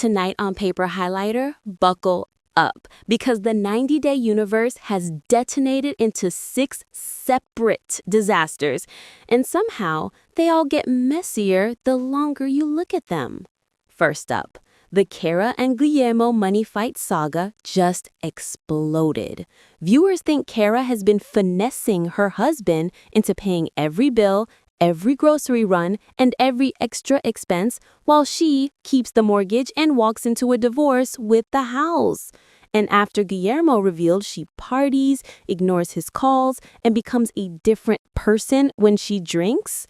Tonight on Paper Highlighter, buckle up, because the 90-day universe has detonated into 6 separate disasters, and somehow they all get messier the longer you look at them. First up, the Cara and Guillermo money fight saga just exploded. Viewers think Cara has been finessing her husband into paying every bill, every grocery run, and every extra expense, while she keeps the mortgage and walks into a divorce with the house. And after Guillermo revealed she parties, ignores his calls, and becomes a different person when she drinks,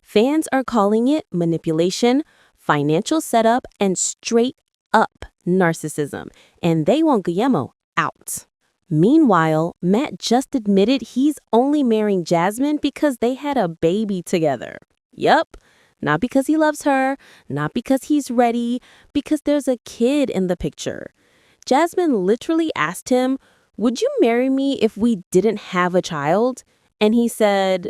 fans are calling it manipulation, financial setup, and straight up narcissism. And they want Guillermo out. Meanwhile, Matt just admitted he's only marrying Jasmine because they had a baby together. Yup, not because he loves her, not because he's ready, because there's a kid in the picture. Jasmine literally asked him, "Would you marry me if we didn't have a child?" And he said,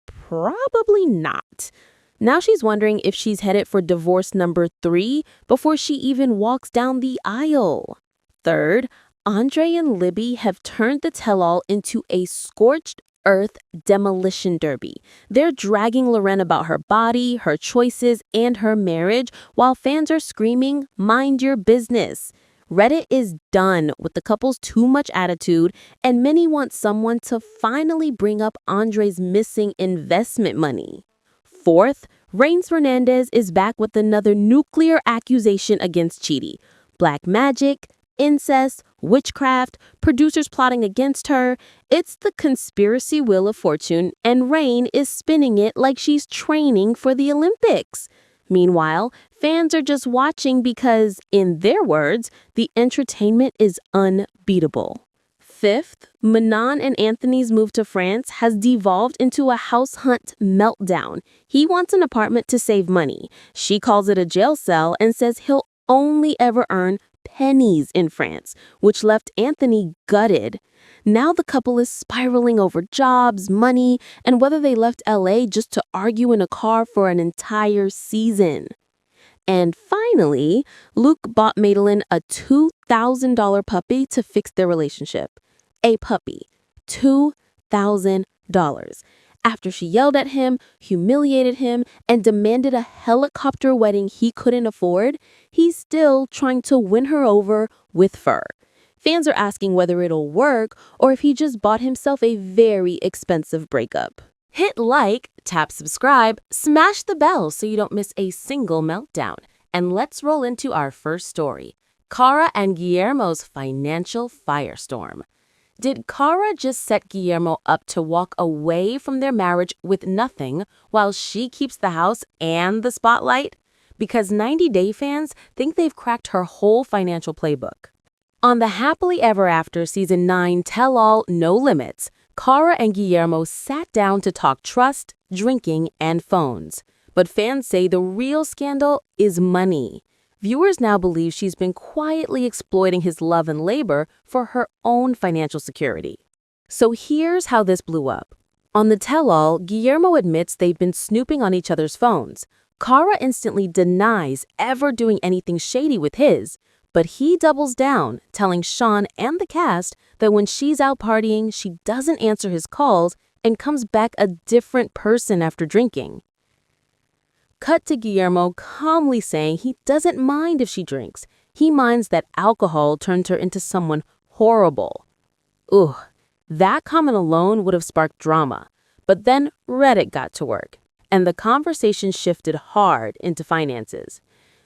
"Probably not." Now she's wondering if she's headed for divorce number 3 before she even walks down the aisle. Third, Andrei and Libby have turned the tell-all into a scorched earth demolition derby. They're dragging Loren about her body, her choices, and her marriage, while fans are screaming, "Mind your business." Reddit is done with the couple's too much attitude, and many want someone to finally bring up Andrei's missing investment money. Fourth, Rayne Fernandez is back with another nuclear accusation against Chidi. Black magic, incest, witchcraft, producers plotting against her. It's the conspiracy wheel of fortune, and Rayne is spinning it like she's training for the Olympics. Meanwhile, fans are just watching because, in their words, the entertainment is unbeatable. Fifth, Manon and Anthony's move to France has devolved into a house hunt meltdown. He wants an apartment to save money. She calls it a jail cell and says he'll only ever earn pennies in France, which left Anthony gutted. Now the couple is spiraling over jobs, money, and whether they left LA just to argue in a car for an entire season. And finally, Luke bought Madelein a $2,000 puppy to fix their relationship. A puppy. $2,000. After she yelled at him, humiliated him, and demanded a helicopter wedding he couldn't afford, he's still trying to win her over with fur. Fans are asking whether it'll work or if he just bought himself a very expensive breakup. Hit like, tap subscribe, smash the bell so you don't miss a single meltdown. And let's roll into our first story, Cara and Guillermo's financial firestorm. Did Cara just set Guillermo up to walk away from their marriage with nothing while she keeps the house and the spotlight? Because 90-Day fans think they've cracked her whole financial playbook. On the Happily Ever After Season 9 Tell-All No Limits, Cara and Guillermo sat down to talk trust, drinking, and phones. But fans say the real scandal is money. Viewers now believe she's been quietly exploiting his love and labor for her own financial security. So here's how this blew up. On the tell-all, Guillermo admits they've been snooping on each other's phones. Cara instantly denies ever doing anything shady with his, but he doubles down, telling Sean and the cast that when she's out partying, she doesn't answer his calls and comes back a different person after drinking. Cut to Guillermo calmly saying he doesn't mind if she drinks. He minds that alcohol turned her into someone horrible. That comment alone would have sparked drama. But then Reddit got to work, and the conversation shifted hard into finances.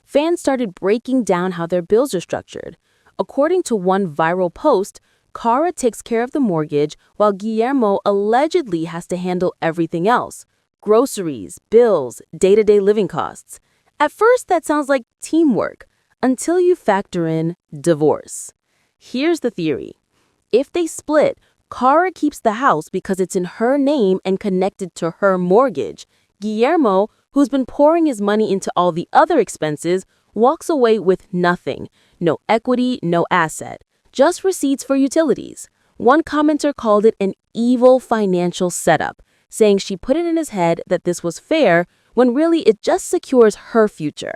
Fans started breaking down how their bills are structured. According to one viral post, Cara takes care of the mortgage while Guillermo allegedly has to handle everything else. Groceries, bills, day-to-day living costs. At first, that sounds like teamwork, until you factor in divorce. Here's the theory. If they split, Cara keeps the house because it's in her name and connected to her mortgage. Guillermo, who's been pouring his money into all the other expenses, walks away with nothing. No equity, no asset. Just receipts for utilities. One commenter called it an evil financial setup, saying she put it in his head that this was fair when really it just secures her future.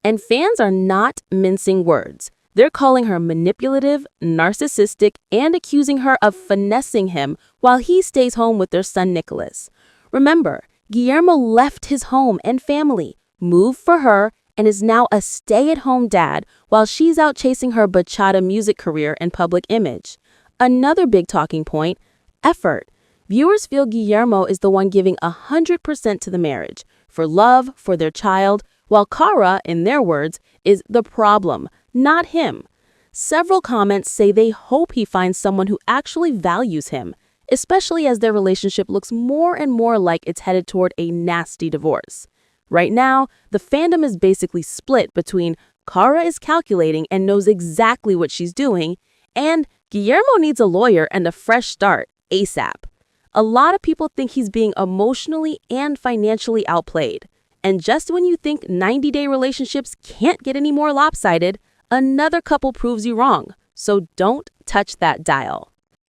And fans are not mincing words. They're calling her manipulative, narcissistic, and accusing her of finessing him while he stays home with their son Nicholas. Remember, Guillermo left his home and family, moved for her, and is now a stay-at-home dad while she's out chasing her bachata music career and public image. Another big talking point, effort. Viewers feel Guillermo is the one giving 100% to the marriage, for love, for their child, while Cara, in their words, is the problem, not him. Several comments say they hope he finds someone who actually values him, especially as their relationship looks more and more like it's headed toward a nasty divorce. Right now, the fandom is basically split between Cara is calculating and knows exactly what she's doing, and Guillermo needs a lawyer and a fresh start, ASAP. A lot of people think he's being emotionally and financially outplayed. And just when you think 90-day relationships can't get any more lopsided, another couple proves you wrong. So don't touch that dial.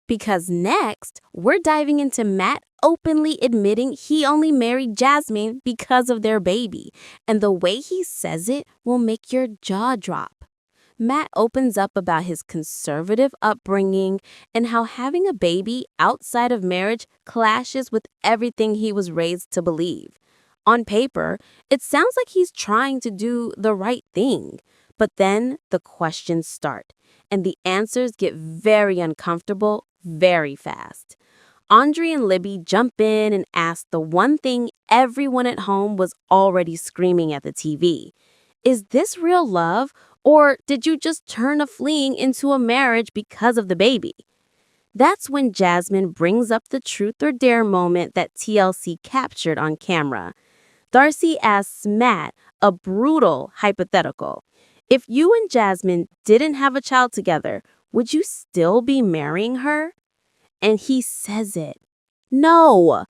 Because next, we're diving into Matt openly admitting he only married Jasmine because of their baby. And the way he says it will make your jaw drop. Matt opens up about his conservative upbringing and how having a baby outside of marriage clashes with everything he was raised to believe. On paper, it sounds like he's trying to do the right thing. But then the questions start, and the answers get very uncomfortable very fast. Andrei and Libby jump in and ask the one thing everyone at home was already screaming at the TV. Is this real love, or did you just turn a fleeing into a marriage because of the baby? That's when Jasmine brings up the truth or dare moment that TLC captured on camera. Darcy asks Matt a brutal hypothetical. If you and Jasmine didn't have a child together, would you still be marrying her? And he says it. No,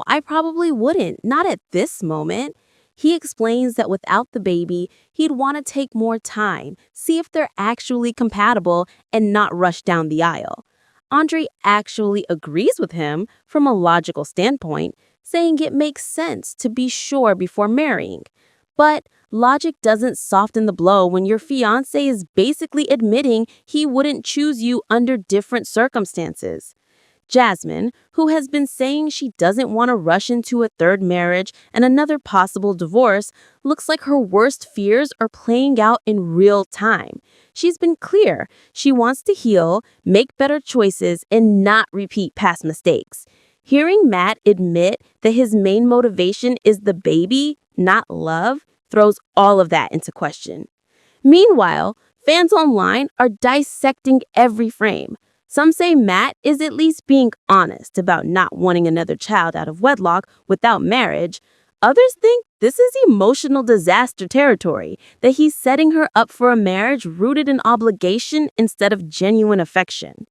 I probably wouldn't, not at this moment. He explains that without the baby, he'd want to take more time, see if they're actually compatible, and not rush down the aisle. Andrei actually agrees with him from a logical standpoint, saying it makes sense to be sure before marrying. But logic doesn't soften the blow when your fiancé is basically admitting he wouldn't choose you under different circumstances. Jasmine, who has been saying she doesn't want to rush into a third marriage and another possible divorce, looks like her worst fears are playing out in real time. She's been clear. She wants to heal, make better choices, and not repeat past mistakes. Hearing Matt admit that his main motivation is the baby, not love, throws all of that into question. Meanwhile, fans online are dissecting every frame. Some say Matt is at least being honest about not wanting another child out of wedlock without marriage. Others think this is emotional disaster territory, that he's setting her up for a marriage rooted in obligation instead of genuine affection.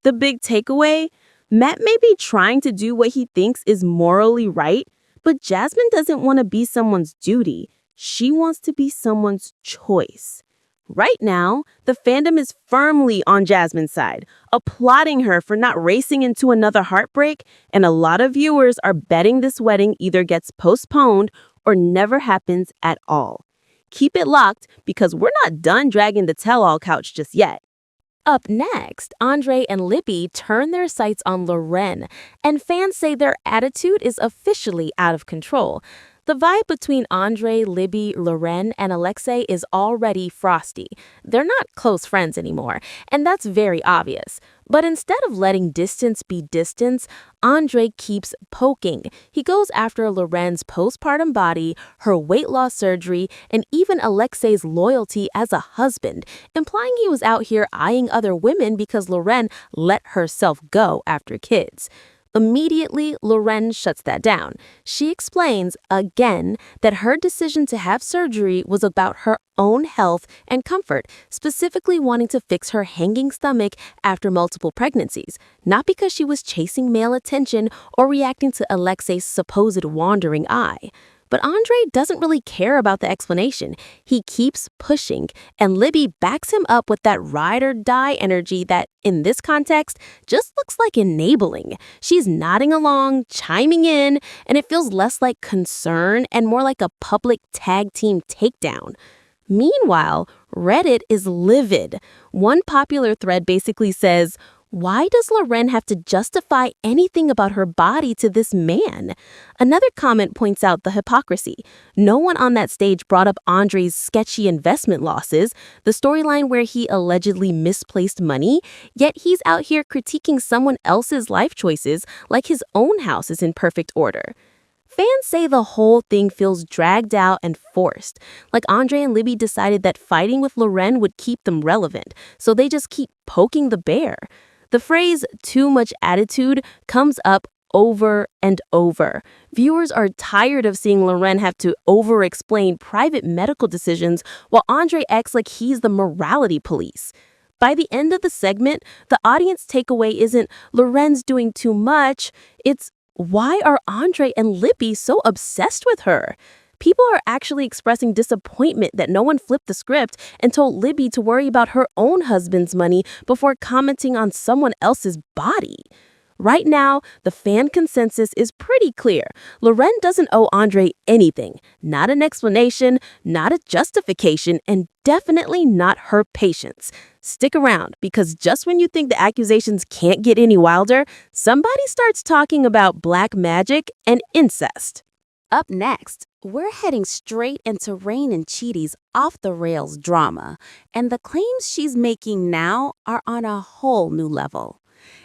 The big takeaway? Matt may be trying to do what he thinks is morally right, but Jasmine doesn't want to be someone's duty. She wants to be someone's choice. Right now, the fandom is firmly on Jasmine's side, applauding her for not racing into another heartbreak, and a lot of viewers are betting this wedding either gets postponed or never happens at all. Keep it locked because we're not done dragging the tell-all couch just yet. Up next, Andrei and Libby turn their sights on Loren, and fans say their attitude is officially out of control. The vibe between Andrei, Libby, Loren, and Alexei is already frosty. They're not close friends anymore, and that's very obvious. But instead of letting distance be distance, Andrei keeps poking. He goes after Loren's postpartum body, her weight loss surgery, and even Alexei's loyalty as a husband, implying he was out here eyeing other women because Loren let herself go after kids. Immediately, Loren shuts that down. She explains, again, that her decision to have surgery was about her own health and comfort, specifically wanting to fix her hanging stomach after multiple pregnancies, not because she was chasing male attention or reacting to Alexei's supposed wandering eye. But Andrei doesn't really care about the explanation. He keeps pushing, and Libby backs him up with that ride or die energy that, in this context, just looks like enabling. She's nodding along, chiming in, and it feels less like concern and more like a public tag team takedown. Meanwhile, Reddit is livid. One popular thread basically says, "Why does Loren have to justify anything about her body to this man?" Another comment points out the hypocrisy. No one on that stage brought up Andrei's sketchy investment losses, the storyline where he allegedly misplaced money, yet he's out here critiquing someone else's life choices like his own house is in perfect order. Fans say the whole thing feels dragged out and forced, like Andrei and Libby decided that fighting with Loren would keep them relevant, so they just keep poking the bear. The phrase "too much attitude" comes up over and over. Viewers are tired of seeing Loren have to over-explain private medical decisions while Andrei acts like he's the morality police. By the end of the segment, the audience takeaway isn't "Loren's doing too much," it's "why are Andrei and Libby so obsessed with her?" People are actually expressing disappointment that no one flipped the script and told Libby to worry about her own husband's money before commenting on someone else's body. Right now, the fan consensus is pretty clear. Loren doesn't owe Andrei anything. Not an explanation, not a justification, and definitely not her patience. Stick around, because just when you think the accusations can't get any wilder, somebody starts talking about black magic and incest. Up next, we're heading straight into Rayne and Chidi's off-the-rails drama, and the claims she's making now are on a whole new level.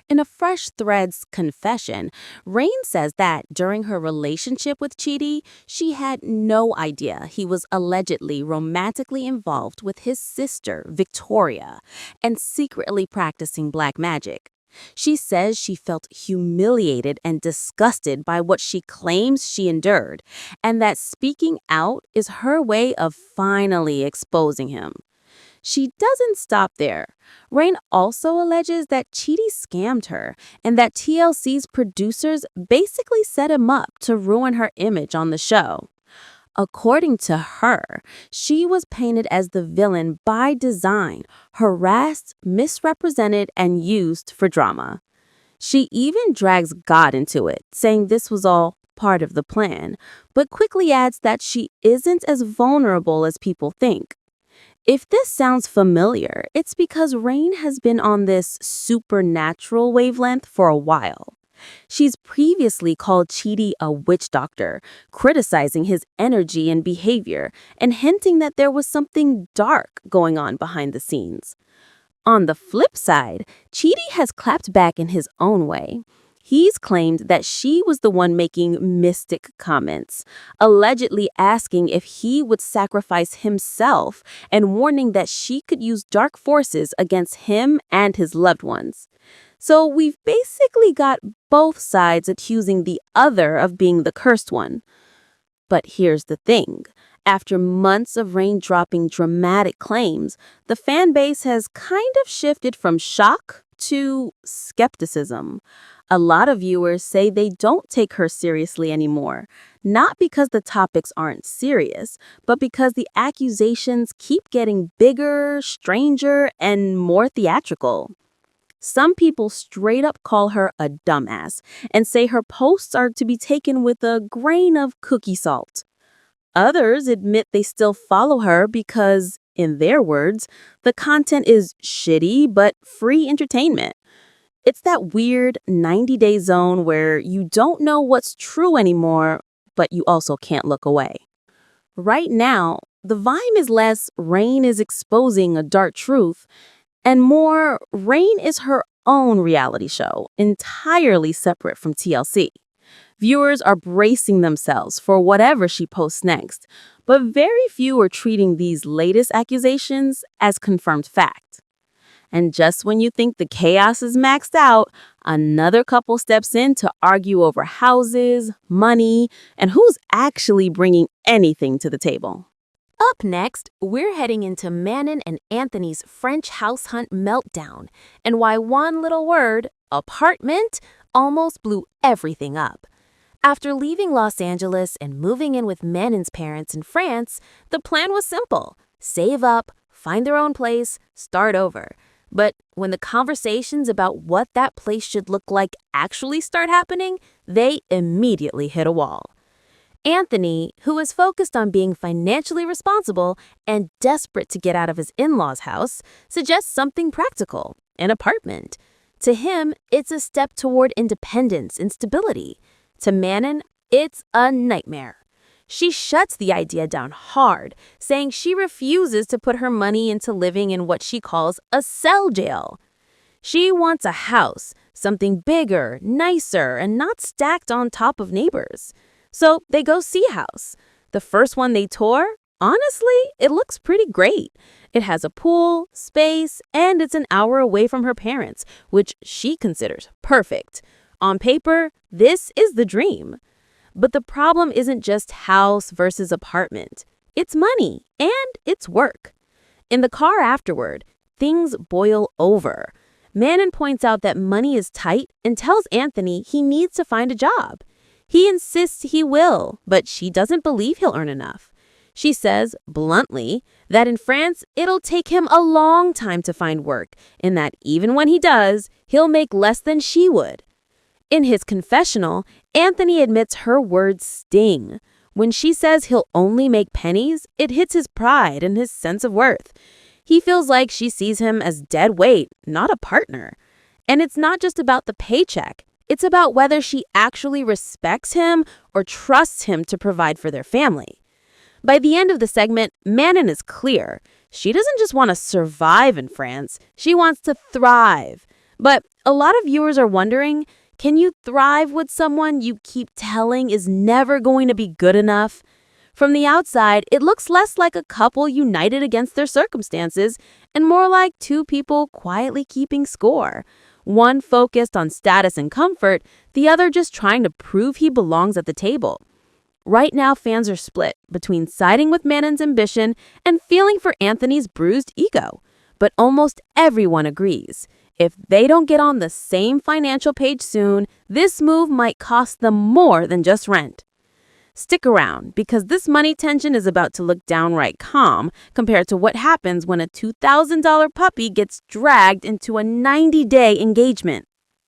In a Fresh Threads confession, Rayne says that during her relationship with Chidi, she had no idea he was allegedly romantically involved with his sister, Victoria, and secretly practicing black magic. She says she felt humiliated and disgusted by what she claims she endured, and that speaking out is her way of finally exposing him. She doesn't stop there. Rayne also alleges that Chidi scammed her and that TLC's producers basically set him up to ruin her image on the show. According to her, she was painted as the villain by design, harassed, misrepresented, and used for drama. She even drags God into it, saying this was all part of the plan, but quickly adds that she isn't as vulnerable as people think. If this sounds familiar, it's because Rayne has been on this supernatural wavelength for a while. She's previously called Chidi a witch doctor, criticizing his energy and behavior, and hinting that there was something dark going on behind the scenes. On the flip side, Chidi has clapped back in his own way. He's claimed that she was the one making mystic comments, allegedly asking if he would sacrifice himself and warning that she could use dark forces against him and his loved ones. So we've basically got both sides accusing the other of being the cursed one. But here's the thing. After months of Rayne dropping dramatic claims, the fan base has kind of shifted from shock to skepticism. A lot of viewers say they don't take her seriously anymore, not because the topics aren't serious, but because the accusations keep getting bigger, stranger, and more theatrical. Some people straight up call her a dumbass and say her posts are to be taken with a grain of cookie salt. Others admit they still follow her because, in their words, the content is shitty but free entertainment. It's that weird 90-day zone where you don't know what's true anymore, but you also can't look away. Right now, the vibe is less Rayne is exposing a dark truth, and more Rayne is her own reality show, entirely separate from TLC. Viewers are bracing themselves for whatever she posts next, but very few are treating these latest accusations as confirmed fact. And just when you think the chaos is maxed out, another couple steps in to argue over houses, money, and who's actually bringing anything to the table. Up next, we're heading into Manon and Anthony's French house hunt meltdown, and why one little word, apartment, almost blew everything up. After leaving Los Angeles and moving in with Manon's parents in France, the plan was simple: save up, find their own place, start over. But when the conversations about what that place should look like actually start happening, they immediately hit a wall. Anthony, who is focused on being financially responsible and desperate to get out of his in-laws' house, suggests something practical: an apartment. To him, it's a step toward independence and stability. To Manon, it's a nightmare. She shuts the idea down hard, saying she refuses to put her money into living in what she calls a cell jail. She wants a house, something bigger, nicer, and not stacked on top of neighbors. So they go see a house. The first one they tour, honestly, it looks pretty great. It has a pool, space, and it's an hour away from her parents, which she considers perfect. On paper, this is the dream. But the problem isn't just house versus apartment. It's money and it's work. In the car afterward, things boil over. Manon points out that money is tight and tells Anthony he needs to find a job. He insists he will, but she doesn't believe he'll earn enough. She says, bluntly, that in France, it'll take him a long time to find work, and that even when he does, he'll make less than she would. In his confessional, Anthony admits her words sting. When she says he'll only make pennies, it hits his pride and his sense of worth. He feels like she sees him as dead weight, not a partner. And it's not just about the paycheck. It's about whether she actually respects him or trusts him to provide for their family. By the end of the segment, Manon is clear. She doesn't just want to survive in France, she wants to thrive. But a lot of viewers are wondering, can you thrive with someone you keep telling is never going to be good enough? From the outside, it looks less like a couple united against their circumstances and more like two people quietly keeping score. One focused on status and comfort, the other just trying to prove he belongs at the table. Right now, fans are split between siding with Manon's ambition and feeling for Anthony's bruised ego. But almost everyone agrees. If they don't get on the same financial page soon, this move might cost them more than just rent. Stick around, because this money tension is about to look downright calm compared to what happens when a $2,000 puppy gets dragged into a 90-day engagement.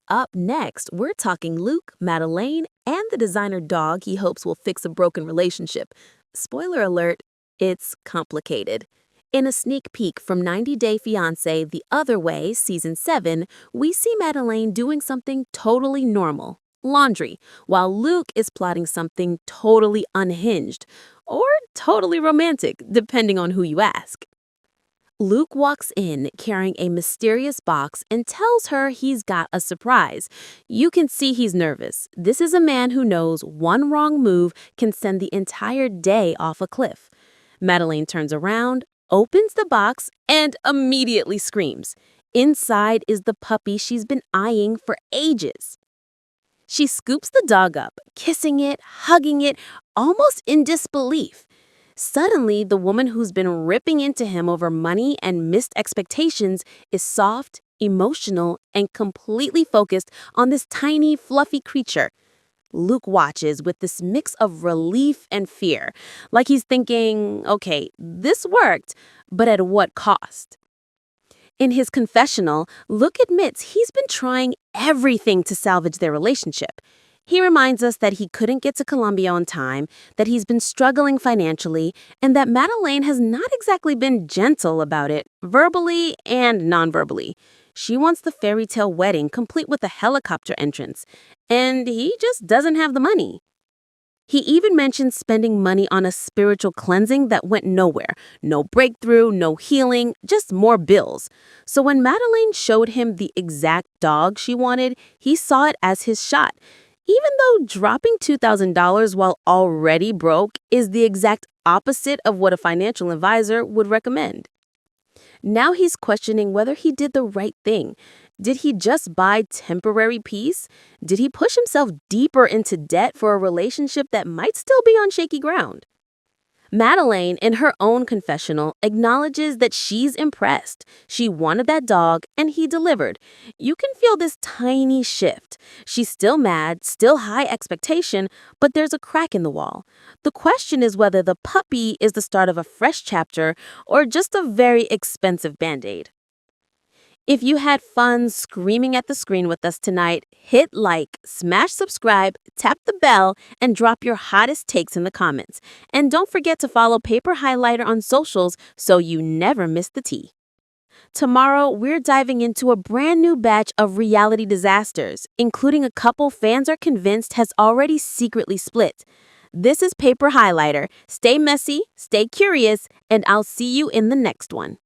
Up next, we're talking Luke, Madelein, and the designer dog he hopes will fix a broken relationship. Spoiler alert, it's complicated. In a sneak peek from 90 Day Fiancé The Other Way, Season 7, we see Madelein doing something totally normal, laundry, while Luke is plotting something totally unhinged, or totally romantic, depending on who you ask. Luke walks in carrying a mysterious box and tells her he's got a surprise. You can see he's nervous. This is a man who knows one wrong move can send the entire day off a cliff. Madelein turns around, opens the box, and immediately screams. Inside is the puppy she's been eyeing for ages. She scoops the dog up, kissing it, hugging it, almost in disbelief. Suddenly, the woman who's been ripping into him over money and missed expectations is soft, emotional, and completely focused on this tiny, fluffy creature. Luke watches with this mix of relief and fear, like he's thinking, okay, this worked, but at what cost? In his confessional, Luke admits he's been trying everything to salvage their relationship. He reminds us that he couldn't get to Colombia on time, that he's been struggling financially, and that Madelein has not exactly been gentle about it, verbally and non-verbally. She wants the fairy tale wedding complete with a helicopter entrance, and he just doesn't have the money. He even mentioned spending money on a spiritual cleansing that went nowhere. No breakthrough, no healing, just more bills. So when Madelein showed him the exact dog she wanted, he saw it as his shot. Even though dropping $2,000 while already broke is the exact opposite of what a financial advisor would recommend. Now he's questioning whether he did the right thing. Did he just buy temporary peace? Did he push himself deeper into debt for a relationship that might still be on shaky ground? Madeleine, in her own confessional, acknowledges that she's impressed. She wanted that dog, and he delivered. You can feel this tiny shift. She's still mad, still high expectation, but there's a crack in the wall. The question is whether the puppy is the start of a fresh chapter or just a very expensive band-aid. If you had fun screaming at the screen with us tonight, hit like, smash subscribe, tap the bell, and drop your hottest takes in the comments. And don't forget to follow Paper Highlighter on socials so you never miss the tea. Tomorrow, we're diving into a brand new batch of reality disasters, including a couple fans are convinced has already secretly split. This is Paper Highlighter. Stay messy, stay curious, and I'll see you in the next one.